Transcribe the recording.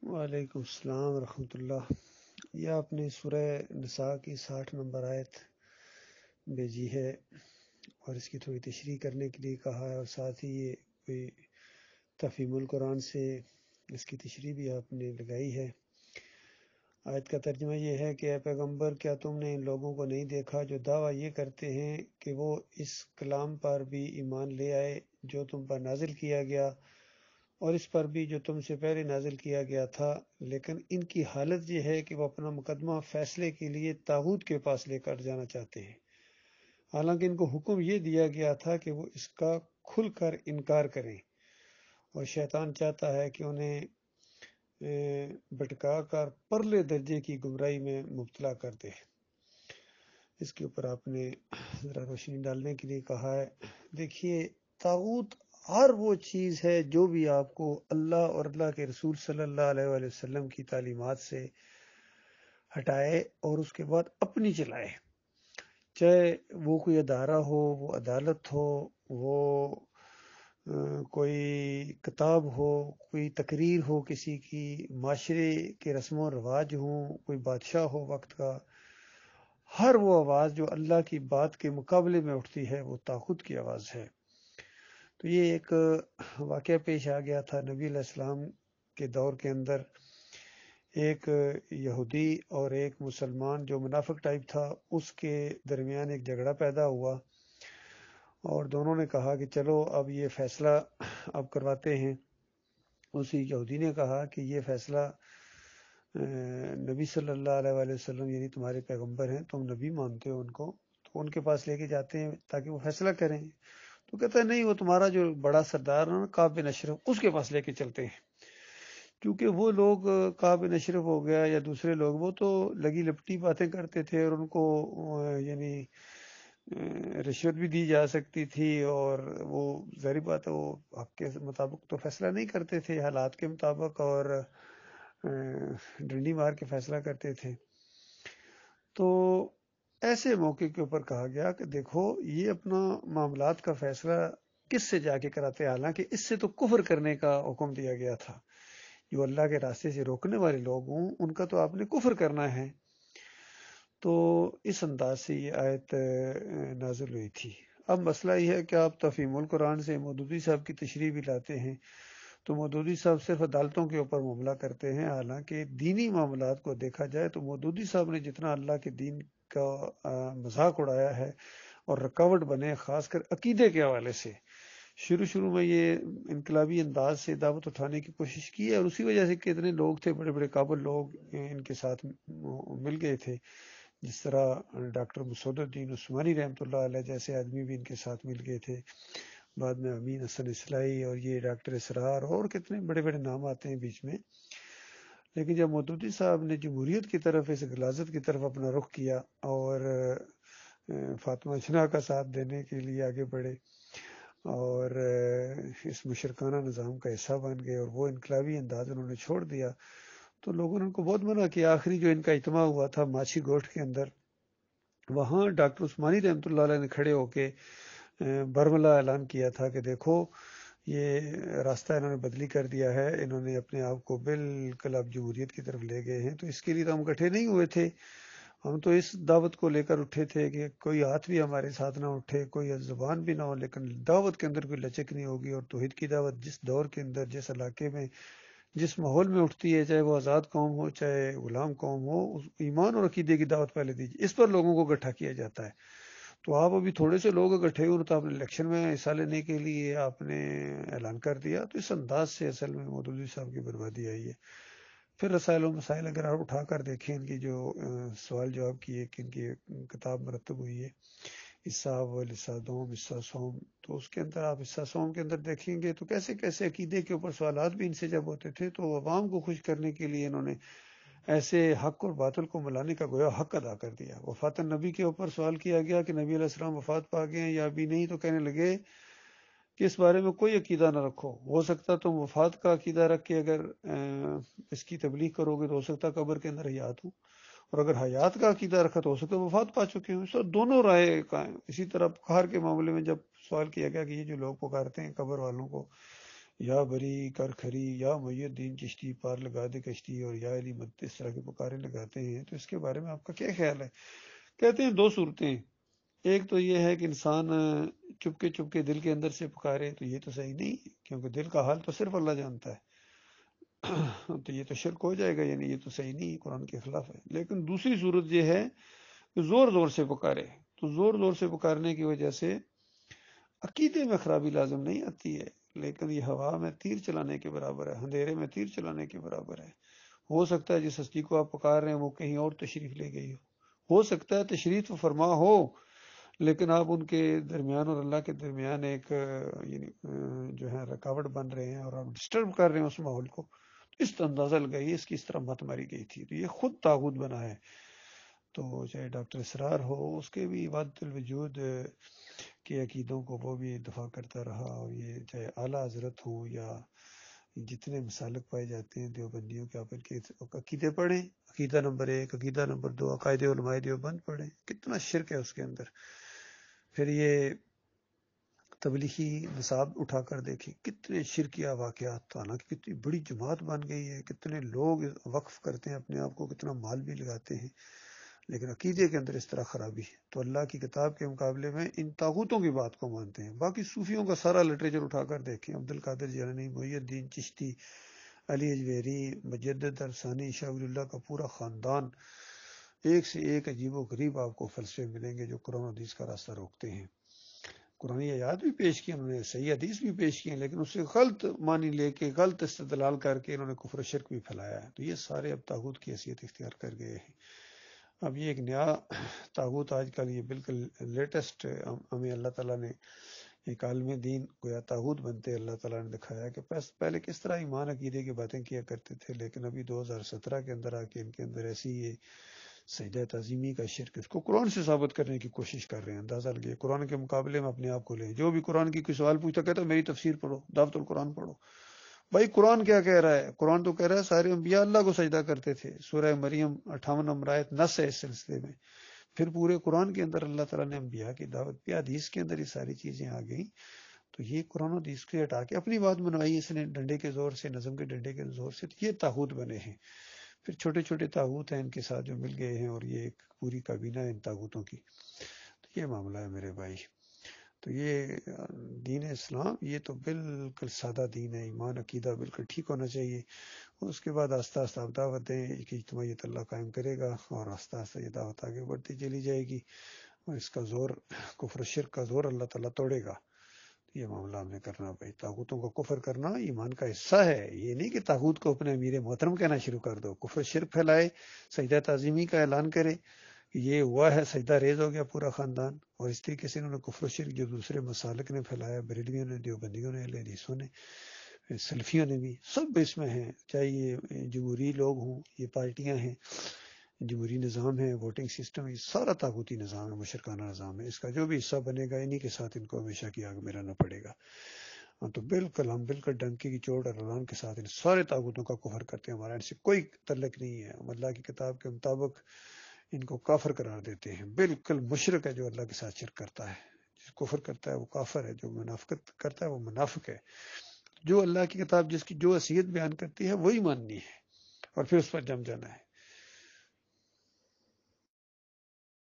وعلیکم السلام ورحمۃ اللہ۔ یہ آپ نے سورہ نساء کی 60 نمبر آیت بھیجی ہے اور اس کی تھوڑی تشریح کرنے کے لیے کہا ہے، اور ساتھ ہی یہ کوئی تفہیم القرآن سے اس کی تشریح بھی آپ نے لگائی ہے۔ آیت کا ترجمہ یہ ہے کہ اے پیغمبر، کیا تم نے ان لوگوں کو نہیں دیکھا جو دعویٰ یہ کرتے ہیں کہ وہ اس کلام پر بھی ایمان لے آئے جو تم پر نازل کیا گیا، اور اس پر بھی جو تم سے پہلے نازل کیا گیا تھا، لیکن ان کی حالت یہ ہے کہ وہ اپنا مقدمہ فیصلے کے لیے طاغوت کے پاس لے کر جانا چاہتے ہیں، حالانکہ ان کو حکم یہ دیا گیا تھا کہ وہ اس کا کھل کر انکار کریں، اور شیطان چاہتا ہے کہ انہیں بھٹکا کر پرلے درجے کی گمراہی میں مبتلا کر دے۔ اس کے اوپر آپ نے ذرا روشنی ڈالنے کے لیے کہا ہے۔ دیکھیے، طاغوت ہر وہ چیز ہے جو بھی آپ کو اللہ اور اللہ کے رسول صلی اللہ علیہ وآلہ وسلم کی تعلیمات سے ہٹائے اور اس کے بعد اپنی چلائے، چاہے وہ کوئی ادارہ ہو، وہ عدالت ہو، وہ کوئی کتاب ہو، کوئی تقریر ہو کسی کی، معاشرے کے رسم و رواج ہوں، کوئی بادشاہ ہو وقت کا، ہر وہ آواز جو اللہ کی بات کے مقابلے میں اٹھتی ہے وہ طاغوت کی آواز ہے۔ تو یہ ایک واقعہ پیش آ گیا تھا نبی علیہ السلام کے دور کے اندر، ایک یہودی اور ایک مسلمان جو منافق ٹائپ تھا، اس کے درمیان ایک جھگڑا پیدا ہوا، اور دونوں نے کہا کہ چلو اب یہ فیصلہ اب کرواتے ہیں۔ اسی یہودی نے کہا کہ یہ فیصلہ نبی صلی اللہ علیہ وآلہ وسلم یعنی تمہارے پیغمبر ہیں، تم نبی مانتے ہو ان کو، تو ان کے پاس لے کے جاتے ہیں تاکہ وہ فیصلہ کریں۔ تو کہتا ہے نہیں، وہ تمہارا جو بڑا سردار ہے کعب بن اشرف، اس کے پاس لے کے چلتے ہیں، کیونکہ وہ لوگ کعب بن اشرف ہو گیا یا دوسرے لوگ، وہ تو لگی لپٹی باتیں کرتے تھے، اور ان کو یعنی رشوت بھی دی جا سکتی تھی، اور وہ ظاہری بات ہے وہ حق کے مطابق تو فیصلہ نہیں کرتے تھے، حالات کے مطابق اور ڈنڈی مار کے فیصلہ کرتے تھے۔ تو ایسے موقع کے اوپر کہا گیا کہ دیکھو، یہ اپنا معاملات کا فیصلہ کس سے جا کے کراتے ہیں، حالانکہ اس سے تو کفر کرنے کا حکم دیا گیا تھا۔ جو اللہ کے راستے سے روکنے والے لوگ ہوں ان کا تو آپ نے کفر کرنا ہے۔ تو اس انداز سے یہ آیت نازل ہوئی تھی۔ اب مسئلہ یہ ہے کہ آپ تفہیم القرآن سے مودودی صاحب کی تشریح بھی لاتے ہیں، تو مودودی صاحب صرف عدالتوں کے اوپر معاملہ کرتے ہیں، حالانکہ دینی معاملات کو دیکھا جائے تو مودودی صاحب نے جتنا اللہ کے دین کا مذاق اڑایا ہے اور رکاوٹ بنے، خاص کر عقیدے کے حوالے سے، شروع میں یہ انقلابی انداز سے دعوت اٹھانے کی کوشش کی ہے، اور اسی وجہ سے کتنے لوگ تھے، بڑے بڑے قابل لوگ ان کے ساتھ مل گئے تھے، جس طرح ڈاکٹر مسعود الدین عثمانی رحمۃ اللہ علیہ جیسے آدمی بھی ان کے ساتھ مل گئے تھے، بعد میں امین حسن اصلاحی اور یہ ڈاکٹر اسرار اور کتنے بڑے بڑے نام آتے ہیں بیچ میں۔ لیکن جب مودودی صاحب نے جمہوریت کی طرف، اس غلاظت کی طرف اپنا رخ کیا اور فاطمہ جناح کا ساتھ دینے کے لیے آگے بڑھے اور اس مشرکانہ نظام کا حصہ بن گئے، اور وہ انقلابی انداز انہوں نے چھوڑ دیا، تو لوگوں نے ان کو بہت منع کیا۔ آخری جو ان کا اجتماع ہوا تھا ماچھی گوٹھ کے اندر، وہاں ڈاکٹر عثمانی رحمۃ اللہ علیہ نے کھڑے ہو کے برملا اعلان کیا تھا کہ دیکھو، یہ راستہ انہوں نے بدلی کر دیا ہے، انہوں نے اپنے آپ کو بالکل اب جمہوریت کی طرف لے گئے ہیں، تو اس کے لیے تو ہم اکٹھے نہیں ہوئے تھے، ہم تو اس دعوت کو لے کر اٹھے تھے کہ کوئی ہاتھ بھی ہمارے ساتھ نہ اٹھے، کوئی زبان بھی نہ ہو، لیکن دعوت کے اندر کوئی لچک نہیں ہوگی، اور توحید کی دعوت جس دور کے اندر، جس علاقے میں، جس ماحول میں اٹھتی ہے، چاہے وہ آزاد قوم ہو چاہے غلام قوم ہو، ایمان اور عقیدے کی دعوت پہلے دیجیے، اس پر لوگوں کو اکٹھا کیا جاتا ہے۔ تو آپ ابھی تھوڑے سے لوگ اکٹھے ہوئے تو آپ نے الیکشن میں حصہ لینے کے لیے آپ نے اعلان کر دیا، تو اس انداز سے اصل میں مودودی صاحب کی بربادی آئی ہے۔ پھر رسائل و مسائل اگر آپ اٹھا کر دیکھیں، ان کی جو سوال جواب کی ایک ان کی کتاب مرتب ہوئی ہے، حصہ اول، حصہ دوم، حصہ سوم، تو اس کے اندر آپ حصہ سوم کے اندر دیکھیں گے تو کیسے کیسے عقیدے کے اوپر سوالات بھی ان سے جب ہوتے تھے تو عوام کو خوش کرنے کے لیے انہوں نے ایسے حق اور باطل کو ملانے کا گویا حق ادا کر دیا۔ وفات النبی کے اوپر سوال کیا گیا کہ نبی علیہ السلام وفات پا گئے ہیں یا ابھی نہیں، تو کہنے لگے کہ اس بارے میں کوئی عقیدہ نہ رکھو، ہو سکتا تم وفات کا عقیدہ رکھ کے اگر اس کی تبلیغ کرو گے تو ہو سکتا قبر کے اندر حیات ہوں، اور اگر حیات کا عقیدہ رکھا تو ہو سکتا ہے وفات پا چکے ہوں۔ سو دونوں رائے قائم۔ اسی طرح پکار کے معاملے میں جب سوال کیا گیا کہ یہ جو لوگ پکارتے ہیں قبر والوں کو، یا بری کر کھری، یا محی الدین چشتی پار لگا دے کشتی، اور یا علی مدد، اس طرح کے پکارے لگاتے ہیں، تو اس کے بارے میں آپ کا کیا خیال ہے؟ کہتے ہیں دو صورتیں، ایک تو یہ ہے کہ انسان چپ کے دل کے اندر سے پکارے، تو یہ تو صحیح نہیں، کیونکہ دل کا حال تو صرف اللہ جانتا ہے، تو یہ تو شرک ہو جائے گا، یعنی یہ تو صحیح نہیں، قرآن کے خلاف ہے۔ لیکن دوسری صورت یہ ہے کہ زور زور سے پکارے، تو زور زور سے پکارنے کی وجہ سے عقیدے میں خرابی لازم نہیں آتی ہے، لیکن یہ ہوا میں تیر چلانے کے برابر ہے، اندھیرے میں تیر چلانے کے برابر ہے۔ ہو سکتا ہے جس ہستی کو آپ پکار رہے ہیں وہ کہیں اور تشریف لے گئی ہو سکتا ہے تشریف فرما ہو، لیکن آپ ان کے درمیان اور اللہ کے درمیان ایک یعنی جو ہے رکاوٹ بن رہے ہیں، اور آپ ڈسٹرب کر رہے ہیں اس ماحول کو، اس اندازہ لگائی اس کی اس طرح مت ماری گئی تھی، تو یہ خود طاغوت بنا ہے۔ تو چاہے ڈاکٹر اسرار ہو، اس کے بھی وحدت الوجود کے عقیدوں کو وہ بھی دفاع کرتا رہا، اور یہ چاہے اعلیٰ حضرت ہوں یا جتنے مسالک پائے جاتے ہیں دیوبندیوں کے، آپ ان کے عقیدے پڑھیں، عقیدہ نمبر 1، عقیدہ نمبر 2، عقائد علماء دیوبند پڑھیں، کتنا شرک ہے اس کے اندر۔ پھر یہ تبلیغی نصاب اٹھا کر دیکھیں، کتنے شرکیہ واقعات، حالانکہ کتنی بڑی جماعت بن گئی ہے، کتنے لوگ وقف کرتے ہیں اپنے آپ کو، کتنا مال بھی لگاتے ہیں، لیکن عقیدے کے اندر اس طرح خرابی ہے، تو اللہ کی کتاب کے مقابلے میں ان طاغوتوں کی بات کو مانتے ہیں۔ باقی صوفیوں کا سارا لٹریچر اٹھا کر دیکھیں، عبد القادر جیلانی، محی الدین چشتی، علی اجویری، مجدد ارسانی، شاہ ولی اللہ کا پورا خاندان، ایک سے ایک عجیب و غریب آپ کو فلسفے ملیں گے جو قرآن و حدیث کا راستہ روکتے ہیں۔ قرآن آیات بھی پیش کی انہوں نے، صحیح حدیث بھی پیش کی ہیں، لیکن اس سے غلط معنی لے کے، غلط استدلال کر کے انہوں نے کفر و شرک بھی پھیلایا ہے، تو یہ سارے اب طاغوت کی حیثیت اختیار کر گئے ہیں۔ اب یہ ایک نیا طاغوت آج کل، یہ بالکل لیٹسٹ، ہمیں اللہ تعالیٰ نے ایک عالم دین گویا طاغوت بنتے اللہ تعالیٰ نے دکھایا کہ پہلے کس طرح ایمان عقیدے کی باتیں کیا کرتے تھے، لیکن ابھی 2017 کے اندر آ کے ان کے اندر ایسی یہ سجدہ تعظیمی کا شرک، اس کو قرآن سے ثابت کرنے کی کوشش کر رہے ہیں۔ اندازہ لگے قرآن کے مقابلے میں اپنے آپ کو لیں، جو بھی قرآن کی کوئی سوال پوچھتا کہتا میری تفسیر پڑھو، دعوت القرآن پڑھو۔ بھائی قرآن کیا کہہ رہا ہے؟ قرآن تو کہہ رہا ہے سارے انبیاء اللہ کو سجدہ کرتے تھے، سورہ مریم 58 نمبر آیت نص ہے اس سلسلے میں۔ پھر پورے قرآن کے اندر اللہ تعالیٰ نے انبیاء کی دعوت بھی، حدیث کے اندر یہ ساری چیزیں آ گئیں، تو یہ قرآن و حدیث کو ہٹا کے اپنی بات بنوائی اس نے ڈنڈے کے زور سے، نظم کے ڈنڈے کے زور سے، تو یہ طاغوت بنے ہیں۔ پھر چھوٹے چھوٹے طاغوت ہیں ان کے ساتھ جو مل گئے ہیں، اور یہ ایک پوری کابینہ ہے ان طاغوتوں کی، تو یہ معاملہ ہے میرے بھائی۔ تو یہ دین اسلام یہ تو بالکل سادہ دین ہے، ایمان عقیدہ بالکل ٹھیک ہونا چاہیے، اس کے بعد آہستہ آہستہ آپ دعوت دیں، ایک اجتماعیت اللہ قائم کرے گا، اور آہستہ آہستہ یہ دعوت آگے بڑھتی چلی جائے گی، اور اس کا زور، کفر و شرک کا زور اللہ تعالیٰ توڑے گا۔ یہ معاملہ ہم نے کرنا بھائی، طاغوتوں کا کفر کرنا ایمان کا حصہ ہے، یہ نہیں کہ طاغوت کو اپنے امیر محترم کہنا شروع کر دو، کفر شرک پھیلائے، سجدہ تعظیمی کا اعلان کرے کہ یہ ہوا ہے، سجدہ ریز ہو گیا پورا خاندان، اور اس طریقے سے انہوں نے کفر شرک جو دوسرے مسالک نے پھیلایا، بریلویوں نے، دیوبندیوں نے، اہل حدیثوں نے، سلفیوں نے بھی، سب اس میں ہیں، چاہے یہ جمہوری لوگ ہوں، یہ پارٹیاں ہیں، جمہوری نظام ہے، ووٹنگ سسٹم، یہ سارا طاغوتی نظام ہے، مشرکانہ نظام ہے، اس کا جو بھی حصہ بنے گا انہی کے ساتھ ان کو ہمیشہ کی آگ میں رہنا پڑے گا۔ تو بالکل ہم بالکل ڈنکی کی چوٹ اور اعلان کے ساتھ ان سارے طاغوتوں کا کفر کرتے ہیں، ہمارا ان سے کوئی تعلق نہیں ہے، ہم اللہ کی کتاب کے مطابق ان کو کافر قرار دیتے ہیں، بالکل مشرک ہے جو اللہ کے ساتھ شرک کرتا ہے، جو کفر کرتا ہے وہ کافر ہے، جو منافقت کرتا ہے وہ منافق ہے۔ جو اللہ کی کتاب جس کی جو حیثیت بیان کرتی ہے وہی ماننی ہے، اور پھر اس پر جم جانا ہے۔